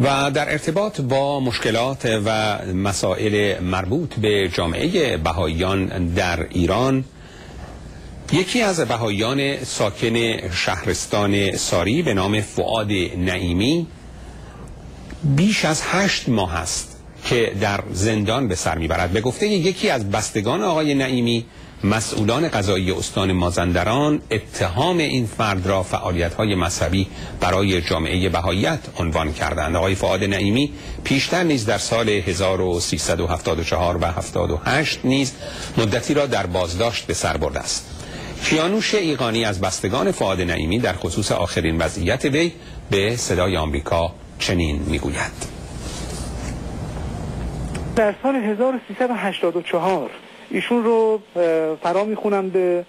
و در ارتباط با مشکلات و مسائل مربوط به جامعه بهائیان در ایران، یکی از بهائیان ساکن شهرستان ساری به نام فؤاد نعیمی بیش از 8 ماه است که در زندان به سر میبرد. به گفته یکی از بستگان آقای نعیمی، مسئولان قضایی استان مازندران اتهام این فرد را فعالیت‌های مذهبی برای جامعه بهائیت عنوان کردند. آقای فؤاد نعیمی پیشتر نیز در سال 1374 و 78 نیز مدتی را در بازداشت به سر برده است. کیانوش ایقانی از بستگان فؤاد نعیمی در خصوص آخرین وضعیت وی به صدای آمریکا چنین میگوید: در سال 1384 ایشون رو فرا میخونم به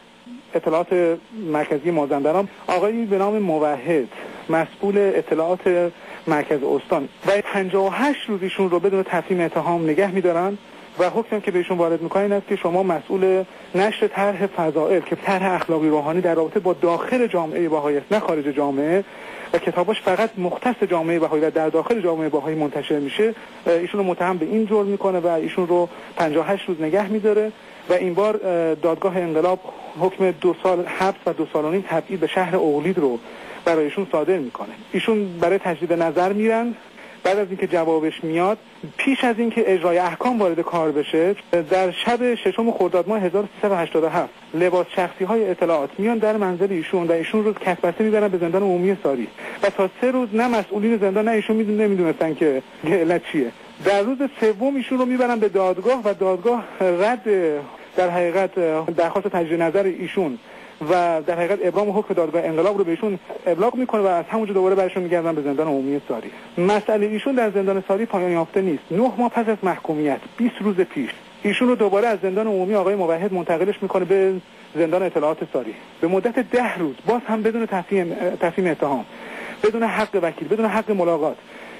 اطلاعات مرکزی مازندران، آقایی به نام موحد مسئول اطلاعات مرکز استان و 58 روز ایشون رو بدون تفهیم اتهام نگه میدارن و حکمی که بهشون وارد میکنن این است که شما مسئول نشر طرح فضائل که طرح اخلاقی روحانی در رابطه با داخل جامعه بهایی است، نه خارج جامعه، و کتاباش فقط مختص جامعه بهایی و در داخل جامعه بهایی منتشر میشه، ایشون رو متهم به این جرم میکنه و ایشون رو 58 روز نگه میداره و این بار دادگاه انقلاب حکم 2 سال حبس و 2 سال و نیم تبعید به شهر اقلید رو برایشون صادر میکنه. ایشون برای تجدید نظر میرن. بعد از اینکه جوابش میاد، پیش از اینکه اجرای احکام وارد کار بشه، در شب 6 خرداد ماه 1387 لباس شخصی های اطلاعات میان در منزل ایشون و ایشون رو کتبسته میبرن به زندان عمومی ساری و تا 3 روز نه مسئولین زندان نه ایشون نمیدونستن که علت چیه. در روز سوم ایشون رو میبرن به دادگاه و دادگاه رد در حقیقت درخواست تجدید نظر ایشون و در حقیقت ابرام حکم دادگاه انقلاب رو بهشون ابلاغ میکنه و از همونجا دوباره برشون میگردن به زندان عمومی ساری. مسئله ایشون در زندان ساری پایان یافته نیست. 9 ماه پس از محکومیت 20 روز پیش ایشون رو دوباره از زندان عمومی آقای موحد منتقلش میکنه به زندان اطلاعات ساری به مدت 10 روز، باز هم بدون تفهیم اتهام، بدون حق وکیل، بدون حق ملاقات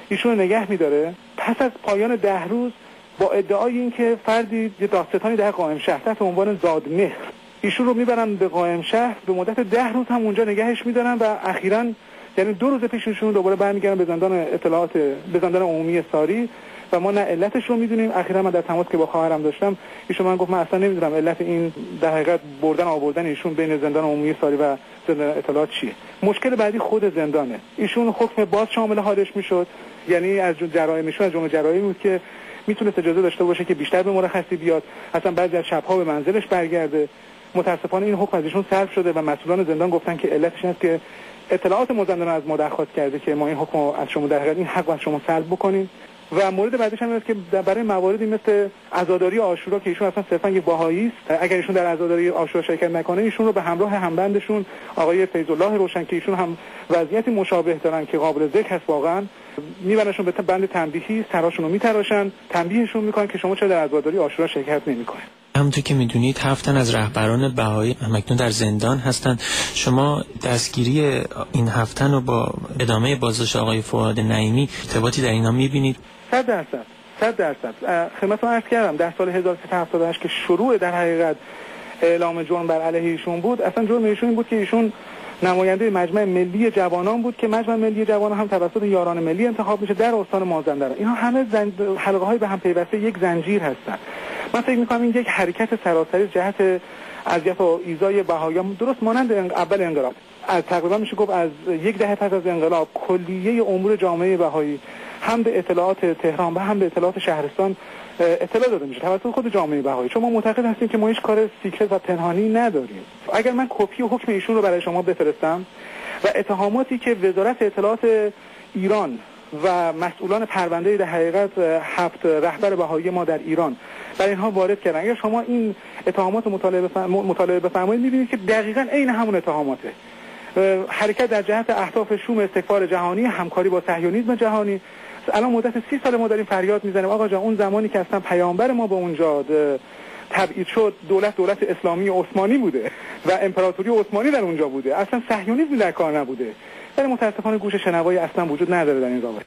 ایشون رو نگه میداره. پس از پایان 10 روز با ادعای اینکه فردی دادستانی در قائم شهر تحت عنوان زادمهر ایشون رو میبرن به قائم شهر، به مدت 10 روز هم اونجا نگهش میدارن و اخیراً یعنی 2 روز پیش ایشون دوباره برمیگردن به زندان اطلاعات، به زندان عمومی ساری و ما نه علتش رو میدونیم. اخیراً من در تماس که با خواهرم داشتم، ایشون من گفت من اصلا نمیدونم علت این در حقیقت آوردن ایشون بین زندان عمومی ساری و زندان اطلاعات چیه. مشکل بعدی خود زندانه. ایشون حکم باز شامل حالش میشد، یعنی از جرائمشون از جمله جرائمی بود که میتونست اجازه داشته باشه که بیشتر به مرخصی بیاد، اصلا بعضی از شب‌ها به منزلش برگرده. متاسفانه این حکم از ایشون سلب شده و مسئولان زندان گفتن که علتش است که اطلاعات مازندران از ما درخواست کرده که ما این حکم از شما در حقیقت این حق از شما سلب بکنیم. و مورد بعدش هم است که برای مواردی مثل عزاداری عاشورا که ایشون اصلا صرفا یک بهایی است، اگر ایشون در عزاداری عاشورا شرکت نکنه ایشون رو به همراه همبندشون آقای فیض الله روشن که ایشون هم وضعیتی مشابه دارن که قابل ذکر هست واقعا، میبرنشون به بند تنبیهی، سراشون رو میتراشن، تنبیهشون میکنن که شما چرا در عزاداری عاشورا شرکت نمیکنید. همونطور که میدونید 7 تن از رهبران بهایی همکنون در زندان هستند. شما دستگیری این 7 تن رو با ادامه بازداشت آقای فؤاد نعیمی ارتباطی در اینا میبینید؟ 100%. خدمتتون عرض کردم در سال 1378 که شروع در حقیقت اعلام جرم بر علیه ایشون بود، اصلا جرم ایشون این بود که ایشون نماینده مجمع ملی جوانان بود که مجمع ملی جوانان هم توسط یاران ملی انتخاب میشه در استان مازندران. اینا همه حلقه های به هم پیوسته یک زنجیر هستن. من فکر می‌کنم این یک حرکت سراسری جهت اذیت و ایذای بهائیان درست مانند اول انقلاب، از تقریبا میشه گفت از 10 دهه پس از انقلاب کلیه امور جامعه بهایی هم به اطلاعات تهران و هم به اطلاعات شهرستان اطلاع داده میشه توسط خود جامعه بهایی. چون ما معتقد هستیم که ما هیچ کار سیکرت و پنهانی نداریم. اگر من کپی و حکم ایشون رو برای شما بفرستم و اتهاماتی که وزارت اطلاعات ایران و مسئولان پرونده در حقیقت 7 رهبر بهایی ما در ایران برای اینها وارد کردن، اگر شما این اتهامات مطالعه بفرمایید می‌بینید که دقیقاً عین همون اتهاماته. حرکت در جهت اهداف شوم استکبار جهانی، همکاری با صهیونیسم جهانی. الان مدت 30 سال ما داریم فریاد میزنیم آقا جان اون زمانی که اصلا پیامبر ما به اونجا تبعید شد دولت اسلامی عثمانی بوده و امپراتوری عثمانی در اونجا بوده، اصلا صهیونیسم در کار نبوده. ولی متاسفانه گوش شنوایی اصلا وجود نداره در این رابطه.